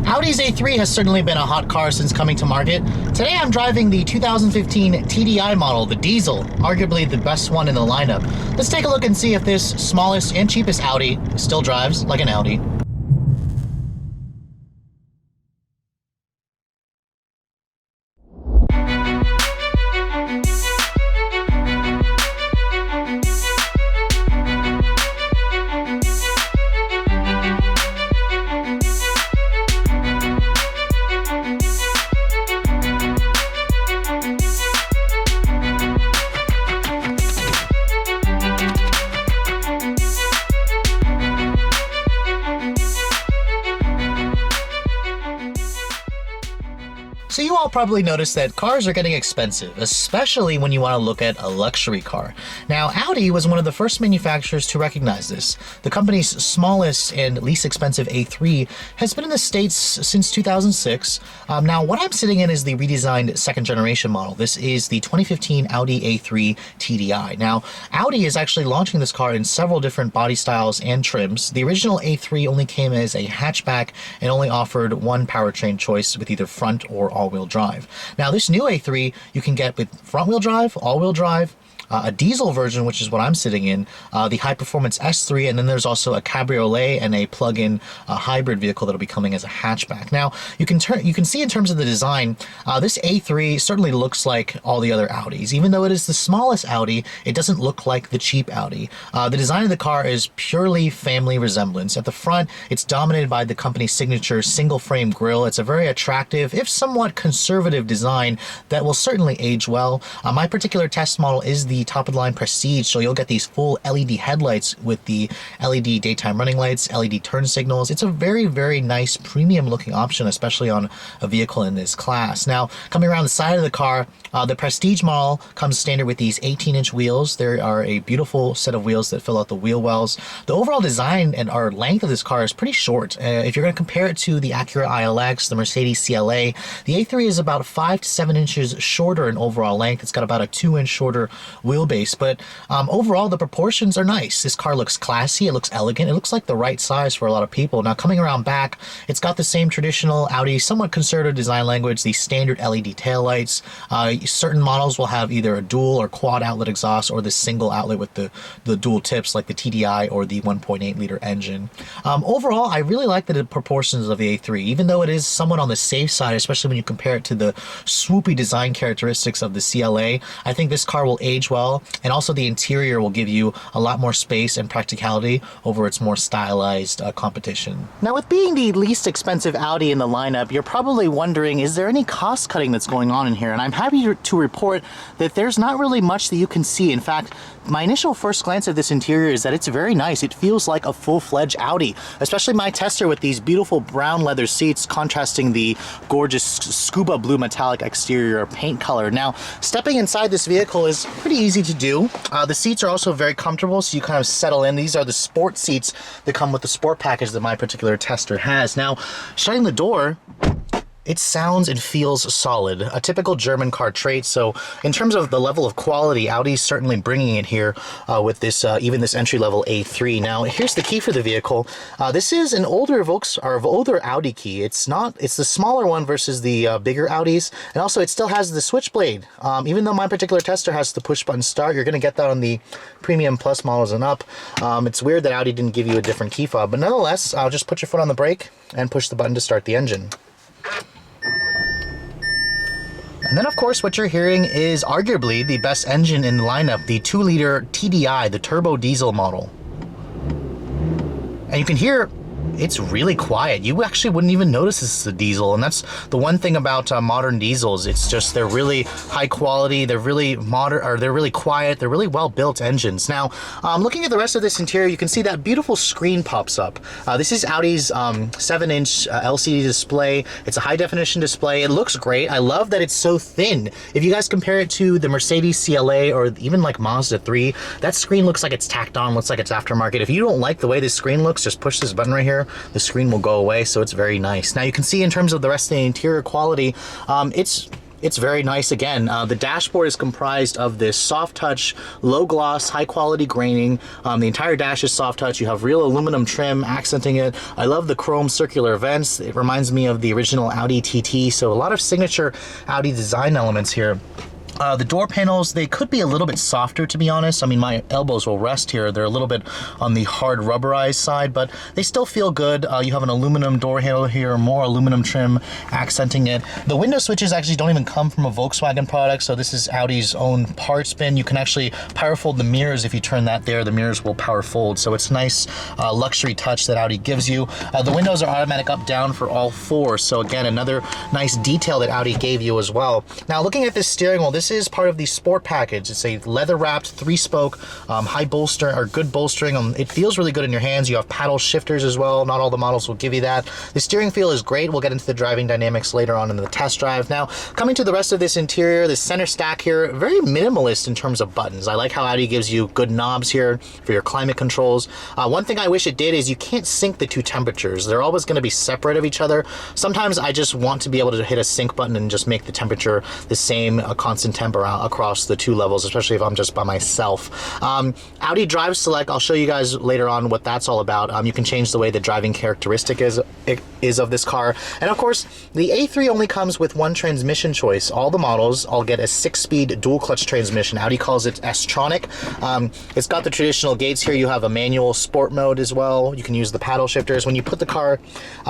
Audi's A3 has certainly been a hot car since coming to market. Today I'm driving the 2015 TDI model, the diesel, arguably the best one in the lineup. Let's take a look and see if this smallest and cheapest Audi still drives like an Audi. So you all probably noticed that cars are getting expensive, especially when you want to look at a luxury car. Now, Audi was one of the first manufacturers to recognize this. The company's smallest and least expensive A3 has been in the States since 2006. Now, what I'm sitting in is the redesigned second generation model. This is the 2015 Audi A3 TDI. Now, Audi is actually launching this car in several different body styles and trims. The original A3 only came as a hatchback and only offered one powertrain choice with either front or all-wheel drive. Now this new A3 you can get with front-wheel drive, all-wheel drive, a diesel version, which is what I'm sitting in, the high-performance S3, and then there's also a cabriolet and a plug-in hybrid vehicle that'll be coming as a hatchback. Now, you can see in terms of the design, this A3 certainly looks like all the other Audis. Even though it is the smallest Audi, it doesn't look like the cheap Audi. The design of the car is purely family resemblance. At the front, it's dominated by the company's signature single-frame grille. It's a very attractive, if somewhat conservative design that will certainly age well. My particular test model is the top-of-the-line Prestige, so you'll get these full LED headlights with the LED daytime running lights, LED turn signals. It's a very, very nice premium-looking option, especially on a vehicle in this class. Now, coming around the side of the car, the Prestige model comes standard with these 18-inch wheels. There are a beautiful set of wheels that fill out the wheel wells. The overall design and our length of this car is pretty short. If you're going to compare it to the Acura ILX, the Mercedes CLA, the A3 is about 5 to 7 inches shorter in overall length. It's got about a 2-inch shorter wheelbase, but overall the proportions are nice. This car looks classy, it looks elegant, it looks like the right size for a lot of people. Now coming around back, it's got the same traditional Audi, somewhat conservative design language, the standard LED taillights. Certain models will have either a dual or quad outlet exhaust or the single outlet with the dual tips like the TDI or the 1.8 liter engine. Overall, I really like the proportions of the A3, even though it is somewhat on the safe side, especially when you compare it to the swoopy design characteristics of the CLA. I think this car will age well, and also the interior will give you a lot more space and practicality over its more stylized competition. Now, with being the least expensive Audi in the lineup, you're probably wondering, is there any cost cutting that's going on in here? And I'm happy to report that there's not really much that you can see. In fact, my initial first glance at this interior is that it's very nice. It feels like a full-fledged Audi, especially my tester with these beautiful brown leather seats contrasting the gorgeous scuba blue metallic exterior paint color. Now, stepping inside this vehicle is pretty easy to do. The seats are also very comfortable, so you kind of settle in. These are the sport seats that come with the sport package that my particular tester has. Now, shutting the door, it sounds and feels solid, a typical German car trait. So in terms of the level of quality, Audi's certainly bringing it here with this even this entry-level A3. Now, here's the key for the vehicle. This is an older older Audi key. It's the smaller one versus the bigger Audis, and also it still has the switchblade. Even though my particular tester has the push-button start, you're going to get that on the Premium Plus models and up. It's weird that Audi didn't give you a different key fob, but nonetheless, I'll just put your foot on the brake and push the button to start the engine. And then, of course, what you're hearing is arguably the best engine in the lineup, the 2-liter TDI, the turbo diesel model. And you can hear it's really quiet. You actually wouldn't even notice this is a diesel, and that's the one thing about modern diesels. It's just they're really high quality, they're really modern, or they're really quiet, they're really well-built engines. Now, looking at the rest of this interior, you can see that beautiful screen pops up. This is Audi's 7-inch LCD display. It's a high-definition display. It looks great. I love that it's so thin. If you guys compare it to the Mercedes CLA or even like Mazda 3, that screen looks like it's tacked on, looks like it's aftermarket. If you don't like the way this screen looks, just push this button right here. The screen will go away, so it's very nice. Now you can see in terms of the rest of the interior quality, it's It's very nice. Again, the dashboard is comprised of this soft touch, low gloss, high quality graining. The entire dash is soft touch. You have real aluminum trim accenting it. I love the chrome circular vents. It reminds me of the original Audi TT. So a lot of signature Audi design elements here. The door panels, they could be a little bit softer, to be honest. I mean, my elbows will rest here. They're a little bit on the hard rubberized side, but they still feel good. You have an aluminum door handle here, more aluminum trim accenting it. The window switches actually don't even come from a Volkswagen product, so this is Audi's own parts bin. You can actually power fold the mirrors. If you turn that there, the mirrors will power fold. So it's nice luxury touch that Audi gives you. The windows are automatic up, down for all four. So again, another nice detail that Audi gave you as well. Now, looking at this steering wheel, this is part of the sport package. It's a leather wrapped 3-spoke, high bolster or good bolstering. It feels really good in your hands. You have paddle shifters as well. Not all the models will give you that. The steering feel is great. We'll get into the driving dynamics later on in the test drive. Now, coming to the rest of this interior, the center stack here, very minimalist in terms of buttons. I like how Audi gives you good knobs here for your climate controls. One thing I wish it did is you can't sync the two temperatures. They're always going to be separate of each other. Sometimes I just want to be able to hit a sync button and just make the temperature the same, a constant temp across the two levels, especially if I'm just by myself. Audi Drive Select, I'll show you guys later on what that's all about. You can change the way the driving characteristic is of this car. And of course, the A3 only comes with one transmission choice. All the models all get a 6-speed dual clutch transmission. Audi calls it S-tronic. It's got the traditional gates here. You have a manual sport mode as well. You can use the paddle shifters. When you put the car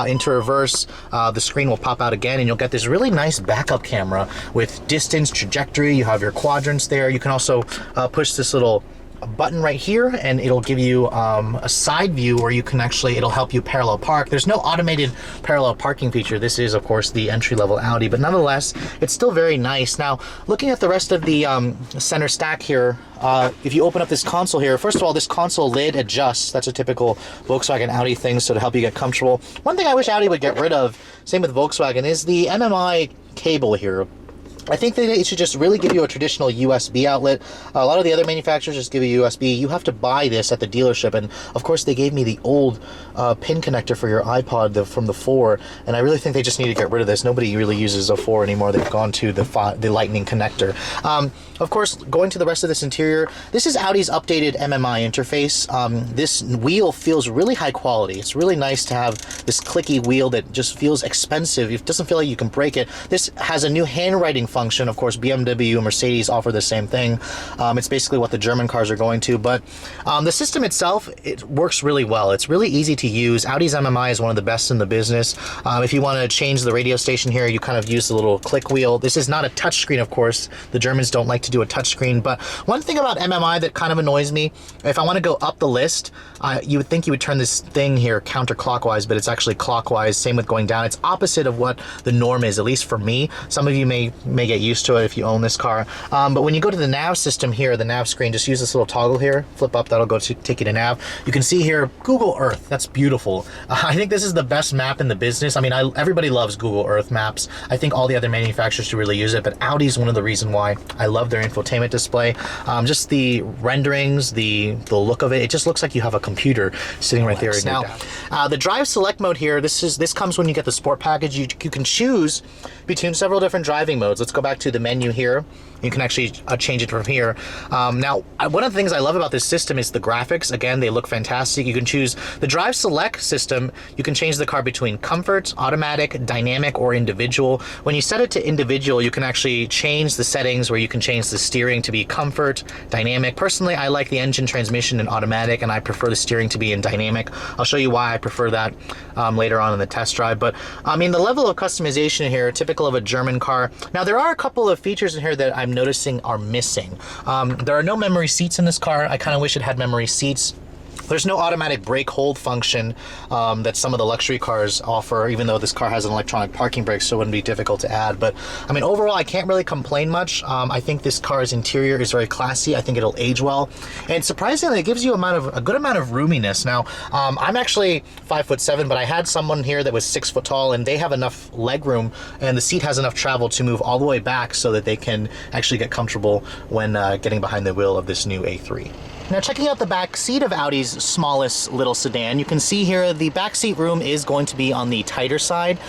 into reverse, the screen will pop out again, and you'll get this really nice backup camera with distance, trajectory. You have your quadrants there. You can also push this little button right here, and it'll give you a side view where you can actually, it'll help you parallel park. There's no automated parallel parking feature. This is, of course, the entry-level Audi, but nonetheless, it's still very nice. Now, looking at the rest of the center stack here, if you open up this console here, first of all, this console lid adjusts. That's a typical Volkswagen Audi thing, so to help you get comfortable. One thing I wish Audi would get rid of, same with Volkswagen, is the MMI cable here. I think that it should just really give you a traditional USB outlet. A lot of the other manufacturers just give you USB. You have to buy this at the dealership, and of course they gave me the old pin connector for your iPod from the 4, and I really think they just need to get rid of this. Nobody really uses a 4 anymore. They've gone to the Lightning connector. Of course, going to the rest of this interior, this is Audi's updated MMI interface. This wheel feels really high quality. It's really nice to have this clicky wheel that just feels expensive. It doesn't feel like you can break it. This has a new handwriting function. Of course, BMW and Mercedes offer the same thing. It's basically what the German cars are going to, but the system itself, it works really well. It's really easy to use. Audi's MMI is one of the best in the business. If you want to change the radio station here, you kind of use the little click wheel. This is not a touch screen, of course. The Germans don't like to do a touch screen, but one thing about MMI that kind of annoys me, if I want to go up the list, you would think you would turn this thing here counterclockwise, but it's actually clockwise. Same with going down. It's opposite of what the norm is, at least for me. Some of you may get used to it if you own this car. But when you go to the nav system here, the nav screen, just use this little toggle here, flip up, that'll go to take you to nav. You can see here, Google Earth. That's beautiful. I think this is the best map in the business. I mean, everybody loves Google Earth maps. I think all the other manufacturers should really use it, but Audi's one of the reasons why I love their infotainment display. Just the renderings, the look of it, it just looks like you have a computer sitting right there in your dash. The drive select mode here, this comes when you get the sport package. You can choose between several different driving modes. Let's go back to the menu here. You can actually change it from here. Now, one of the things I love about this system is the graphics. Again, they look fantastic. You can choose the drive select system. You can change the car between comfort, automatic, dynamic, or individual. When you set it to individual, you can actually change the settings where you can change the steering to be comfort, dynamic. Personally, I like the engine transmission in automatic, and I prefer the steering to be in dynamic. I'll show you why I prefer that later on in the test drive. But I mean, the level of customization here, typical of a German car. Now, there are a couple of features in here that I'm noticing are missing. There are no memory seats in this car. I kind of wish it had memory seats. There's no automatic brake hold function that some of the luxury cars offer, even though this car has an electronic parking brake, so it wouldn't be difficult to add. But I mean, overall, I can't really complain much. I think this car's interior is very classy. I think it'll age well. And surprisingly, it gives you a good amount of roominess. Now, I'm actually 5'7", but I had someone here that was 6 foot tall, and they have enough leg room, and the seat has enough travel to move all the way back so that they can actually get comfortable when getting behind the wheel of this new A3. Now checking out the back seat of Audi's smallest little sedan, you can see here the back seat room is going to be on the tighter side.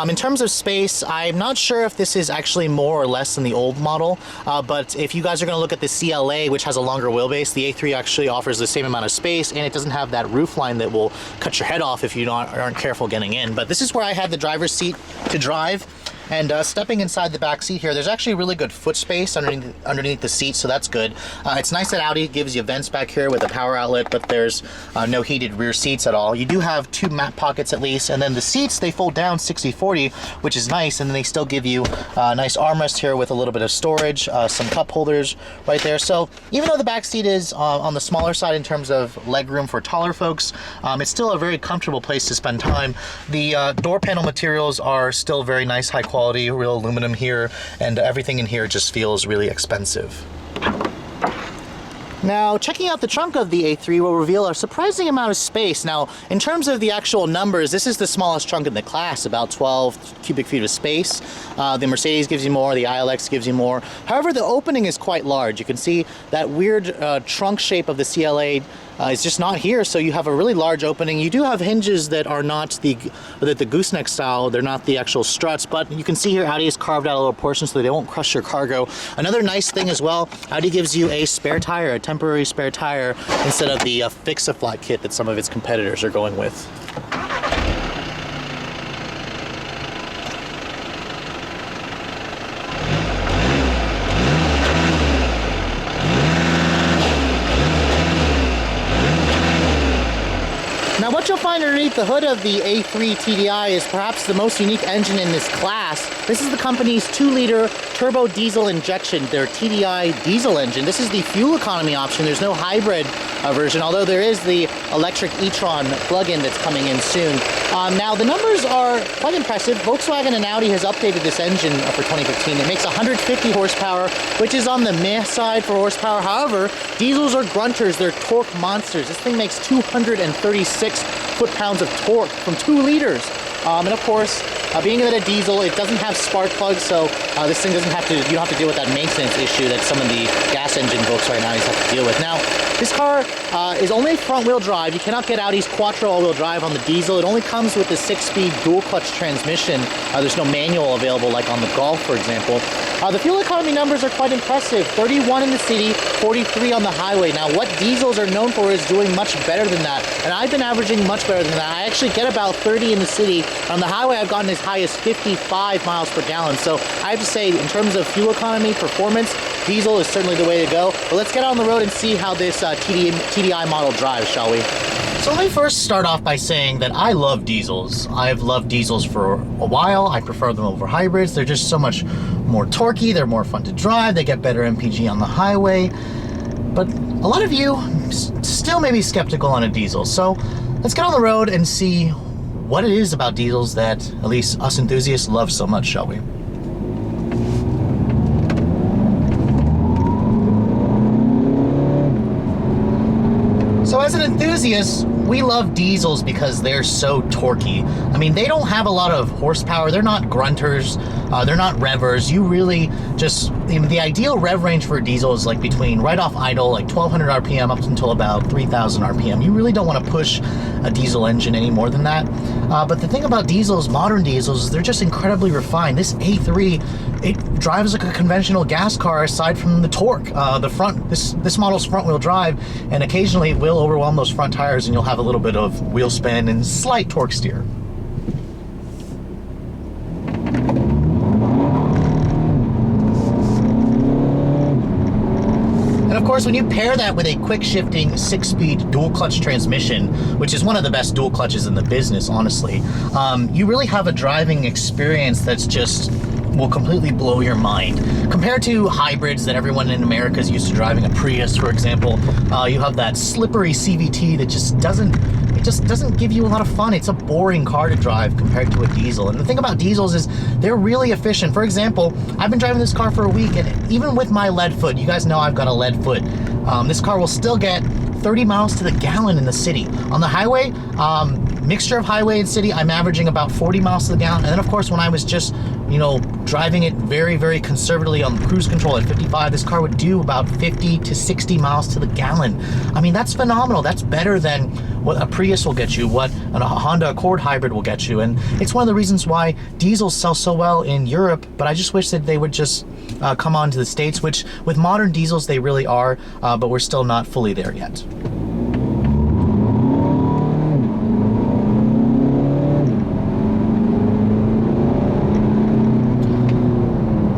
In terms of space, I'm not sure if this is actually more or less than the old model, but if you guys are going to look at the CLA, which has a longer wheelbase, the A3 actually offers the same amount of space, and it doesn't have that roof line that will cut your head off if you aren't careful getting in. But this is where I had the driver's seat to drive. And stepping inside the back seat here, there's actually really good foot space underneath the seat, so that's good. It's nice that Audi gives you vents back here with a power outlet, but there's no heated rear seats at all. You do have 2 map pockets at least, and then the seats, they fold down 60/40, which is nice, and then they still give you a nice armrest here with a little bit of storage, some cup holders right there. So even though the back seat is on the smaller side in terms of leg room for taller folks, it's still a very comfortable place to spend time. The door panel materials are still very nice, high quality, real aluminum here, and everything in here just feels really expensive. Now, checking out the trunk of the A3 will reveal a surprising amount of space. Now, in terms of the actual numbers, this is the smallest trunk in the class, about 12 cubic feet of space. The Mercedes gives you more, the ILX gives you more. However, the opening is quite large. You can see that weird trunk shape of the CLA is just not here, so you have a really large opening. You do have hinges that are not the gooseneck style, they're not the actual struts, but you can see here Audi has carved out a little portion so they won't crush your cargo. Another nice thing as well, Audi gives you a spare tire, a temporary spare tire, instead of the fix-a-flat kit that some of its competitors are going with. Now what you'll find underneath the hood of the A3 TDI is perhaps the most unique engine in this class. This is the company's 2-liter turbo diesel injection, their TDI diesel engine. This is the fuel economy option. There's no hybrid version, although there is the electric e-tron plug-in that's coming in soon. Now the numbers are quite impressive. Volkswagen and Audi has updated this engine for 2015. It makes 150 horsepower, which is on the meh side for horsepower. However, diesels are grunters, they're torque monsters. This thing makes 236 foot-pounds of torque from 2 liters. And of course, being that a diesel, it doesn't have spark plugs, so this thing doesn't have to, you don't have to deal with that maintenance issue that some of the gas engine Volkswagen Audis have to deal with. Now, this car is only front-wheel drive. You cannot get Audi's Quattro all-wheel drive on the diesel. It only comes with the 6-speed dual-clutch transmission. There's no manual available like on the Golf, for example. The fuel economy numbers are quite impressive. 31 in the city, 43 on the highway. Now, what diesels are known for is doing much better than that, and I've been averaging much better than that. I actually get about 30 in the city. On the highway, I've gotten as high as 55 miles per gallon. So I have to say, in terms of fuel economy, performance, diesel is certainly the way to go. But let's get on the road and see how this TDI model drives, shall we? So let me first start off by saying that I love diesels. I've loved diesels for a while. I prefer them over hybrids. They're just so much more torquey. They're more fun to drive. They get better MPG on the highway. But a lot of you still may be skeptical on a diesel. So let's get on the road and see what it is about diesels that at least us enthusiasts love so much, shall we? So as an enthusiast, we love diesels because they're so torquey. I mean, they don't have a lot of horsepower. They're not grunters. They're not revvers. You really just, the ideal rev range for a diesel is like between right off idle, like 1200 RPM up until about 3000 RPM. You really don't want to push a diesel engine any more than that. But the thing about diesels, modern diesels, is they're just incredibly refined. This A3, it drives like a conventional gas car aside from the torque. This model's front wheel drive, and occasionally it will overwhelm those front tires and you'll have a little bit of wheel spin and slight torque steer. And of course, when you pair that with a quick shifting 6-speed dual clutch transmission, which is one of the best dual clutches in the business, honestly, you really have a driving experience that's just will completely blow your mind. Compared to hybrids that everyone in America is used to driving, a Prius, for example, you have that slippery CVT that just doesn't give you a lot of fun. It's a boring car to drive compared to a diesel. And the thing about diesels is they're really efficient. For example, I've been driving this car for a week, and even with my lead foot, you guys know I've got a lead foot, this car will still get 30 miles to the gallon in the city. On the highway, Mixture of highway and city, I'm averaging about 40 miles to the gallon. And then of course, when I was just, you know, driving it very, very conservatively on cruise control at 55, this car would do about 50 to 60 miles to the gallon. I mean, that's phenomenal. That's better than what a Prius will get you, what a Honda Accord hybrid will get you. And it's one of the reasons why diesels sell so well in Europe, but I just wish that they would just come on to the States, which with modern diesels, they really are, but we're still not fully there yet.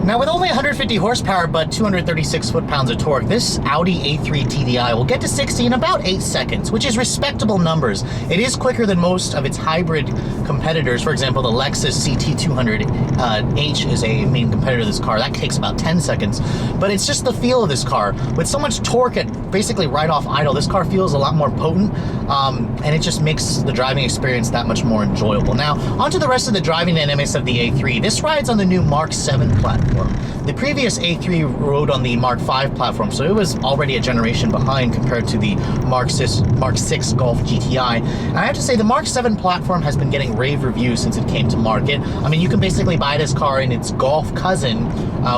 Now, with only 150 horsepower but 236 foot-pounds of torque, this Audi A3 TDI will get to 60 in about 8 seconds, which is respectable numbers. It is quicker than most of its hybrid competitors. For example, the Lexus CT200H is a main competitor of this car. That takes about 10 seconds. But it's just the feel of this car. With so much torque at basically right off idle, this car feels a lot more potent, and it just makes the driving experience that much more enjoyable. Now, onto the rest of the driving dynamics of the A3. This rides on the new Mark VII platform. The previous A3 rode on the Mark V platform, so it was already a generation behind compared to the Mark VI Golf GTI. And I have to say, the Mark VII platform has been getting rave reviews since it came to market. I mean, you can basically buy this car in its Golf cousin,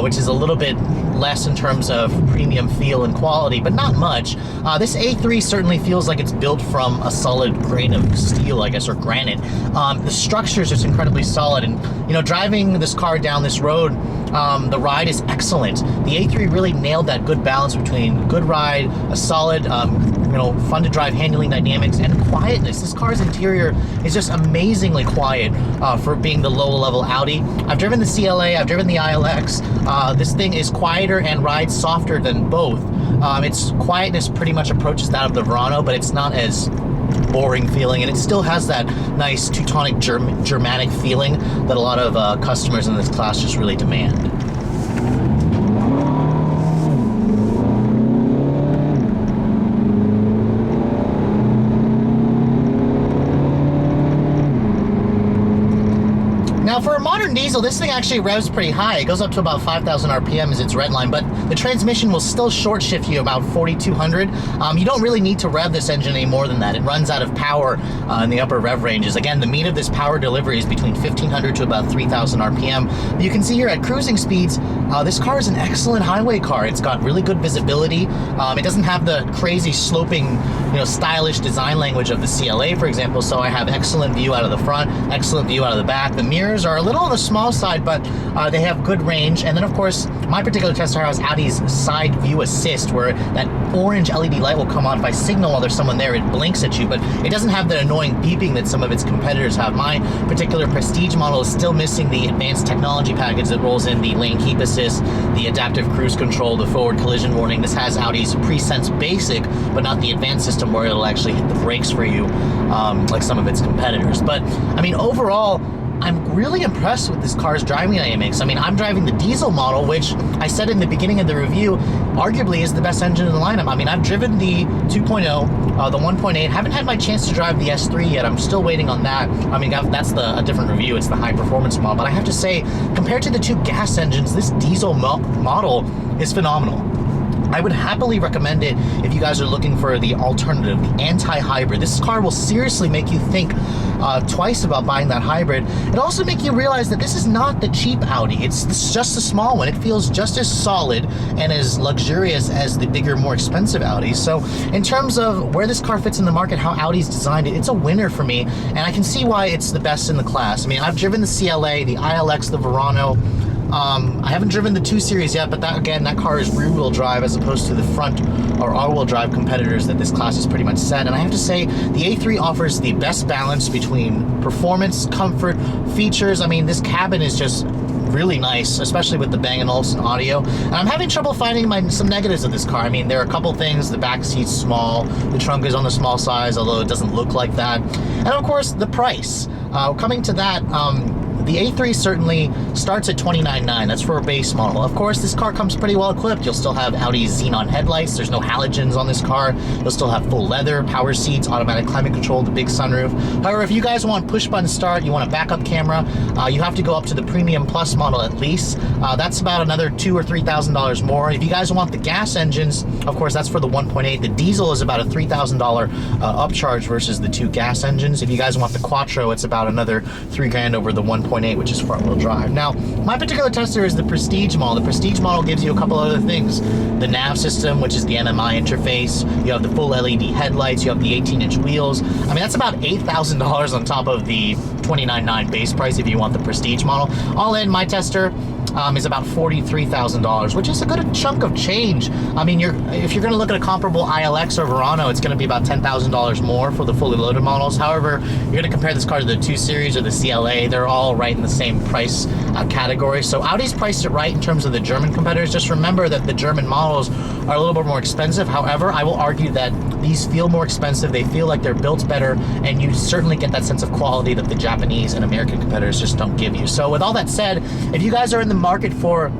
which is a little bit less in terms of premium feel and quality, but not much. This A3 certainly feels like it's built from a solid grain of steel, I guess, or granite. The structure is just incredibly solid, and you know, driving this car down this road, the ride is excellent. The A3 really nailed that good balance between good ride, a solid, you know, fun to drive handling dynamics, and quietness. This car's interior is just amazingly quiet for being the low-level Audi. I've driven the CLA, I've driven the ILX. This thing is quieter and rides softer than both. Its quietness pretty much approaches that of the Verano, but it's not as boring feeling, and it still has that nice Teutonic Germanic feeling that a lot of customers in this class just really demand. Now, for a modern diesel, this thing actually revs pretty high. It goes up to about 5,000 RPM as its Redline, but the transmission will still short shift you about 4,200. You don't really need to rev this engine any more than that. It runs out of power in the upper rev ranges. Again, the mean of this power delivery is between 1,500 to about 3,000 RPM. But you can see here at cruising speeds, this car is an excellent highway car. It's got really good visibility. It doesn't have the crazy sloping, you know, stylish design language of the CLA, for example, so I have excellent view out of the front, excellent view out of the back. The mirrors are a little on the small side, but they have good range. And then of course, my particular test car has Audi's side view assist, where that orange LED light will come on. If I signal while there's someone there, it blinks at you, but it doesn't have the annoying beeping that some of its competitors have. My particular Prestige model is still missing the advanced technology package that rolls in the lane keep assist, the adaptive cruise control, the forward collision warning. This has Audi's pre-sense basic, but not the advanced system where it'll actually hit the brakes for you, like some of its competitors. But I mean, overall, I'm really impressed with this car's driving dynamics. I mean, I'm driving the diesel model, which I said in the beginning of the review, arguably is the best engine in the lineup. I mean, I've driven the 2.0, the 1.8, haven't had my chance to drive the S3 yet. I'm still waiting on that. I mean, that's a different review. It's the high performance model. But I have to say, compared to the two gas engines, this diesel model is phenomenal. I would happily recommend it if you guys are looking for the alternative, the anti-hybrid. This car will seriously make you think twice about buying that hybrid. It'll also make you realize that this is not the cheap Audi. It's just a small one. It feels just as solid and as luxurious as the bigger, more expensive Audis. So in terms of where this car fits in the market, how Audi's designed it, it's a winner for me, and I can see why it's the best in the class. I mean, I've driven the CLA, the ILX, the Verano. I haven't driven the 2 Series yet, but that car is rear-wheel drive as opposed to the front or all-wheel drive competitors that this class is pretty much set. And I have to say, the A3 offers the best balance between performance, comfort, features. I mean, this cabin is just really nice, especially with the Bang & Olufsen audio. And I'm having trouble finding some negatives of this car. I mean, there are a couple things. The back seat's small, the trunk is on the small size, although it doesn't look like that. And of course, the price. Coming to that, the A3 certainly starts at $29,900. That's for a base model. Of course, this car comes pretty well equipped. You'll still have Audi xenon headlights. There's no halogens on this car. You'll still have full leather, power seats, automatic climate control, the big sunroof. However, if you guys want push button start, you want a backup camera, you have to go up to the Premium Plus model at least. That's about another $2,000 or $3,000 more. If you guys want the gas engines, of course, that's for the 1.8. The diesel is about a $3,000 upcharge versus the 2 gas engines. If you guys want the Quattro, it's about another $3,000 over the 1.8, which is front wheel drive. Now, my particular tester is the Prestige model. The Prestige model gives you a couple other things. The nav system, which is the MMI interface. You have the full LED headlights. You have the 18-inch wheels. I mean, that's about $8,000 on top of the $29,900 base price if you want the Prestige model. All in, my tester is about $43,000, which is a good chunk of change. I mean, if you're going to look at a comparable ILX or Verano, it's going to be about $10,000 more for the fully loaded models. However, you're going to compare this car to the 2 Series or the CLA, they're all right in the same price category. So Audi's priced it right in terms of the German competitors. Just remember that the German models are a little bit more expensive. However, I will argue that these feel more expensive, they feel like they're built better, and you certainly get that sense of quality that the Japanese and American competitors just don't give you. So with all that said, if you guys are in the market for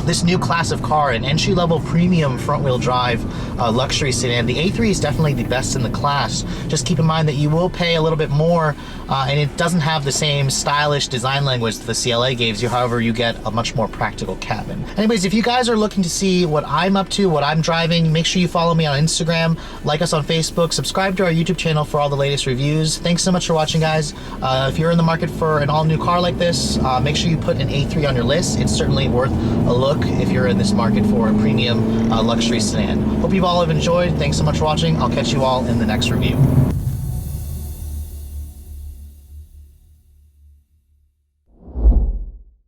this new class of car, an entry-level premium front-wheel drive luxury sedan, the A3 is definitely the best in the class. Just keep in mind that you will pay a little bit more, and it doesn't have the same stylish design language that the CLA gives you. However, you get a much more practical cabin. Anyways, if you guys are looking to see what I'm up to, what I'm driving, make sure you follow me on Instagram, like us on Facebook, subscribe to our YouTube channel for all the latest reviews. Thanks so much for watching, guys. If you're in the market for an all-new car like this, make sure you put an A3 on your list. It's certainly worth a look if you're in this market for a premium luxury sedan. Hope you all have enjoyed. Thanks so much for watching. I'll catch you all in the next review.